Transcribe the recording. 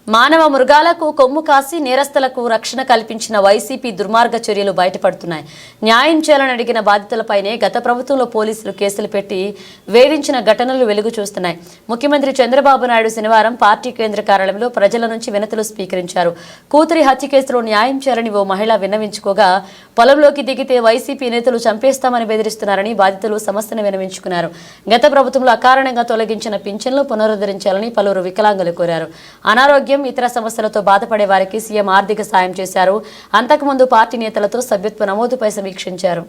మానవ మృగాలకు కొమ్ము కాసి నేరస్తులకు రక్షణ కల్పించిన వైసీపీ దుర్మార్గ చర్యలు బయటపడుతున్నాయి. న్యాయం చేయాలని అడిగిన బాధితులపైనే గత ప్రభుత్వంలో పోలీసులు కేసులు పెట్టి వేధించిన ఘటనలు వెలుగు చూస్తున్నాయి. ముఖ్యమంత్రి చంద్రబాబు నాయుడు శనివారం పార్టీ కేంద్ర కార్యాలయంలో ప్రజల నుంచి వినతులు స్వీకరించారు. కూతురి హత్య కేసులో న్యాయం చేయాలని ఓ మహిళ విన్నవించుకోగా పొలంలోకి దిగితే వైసీపీ నేతలు చంపేస్తామని బెదిరిస్తున్నారని బాధితులు సమస్యను విన్నవించుకున్నారు. గత ప్రభుత్వంలో అకారణంగా తొలగించిన పింఛన్లు పునరుద్ధరించాలని పలువురు వికలాంగులు కోరారు. అనారోగ్యం ఇతర సమస్యలతో బాధపడే వారికి సీఎం ఆర్థిక సాయం చేశారు. అంతకుముందు పార్టీ నేతలతో సభ్యత్వ నమోదుపై సమీక్షించారు.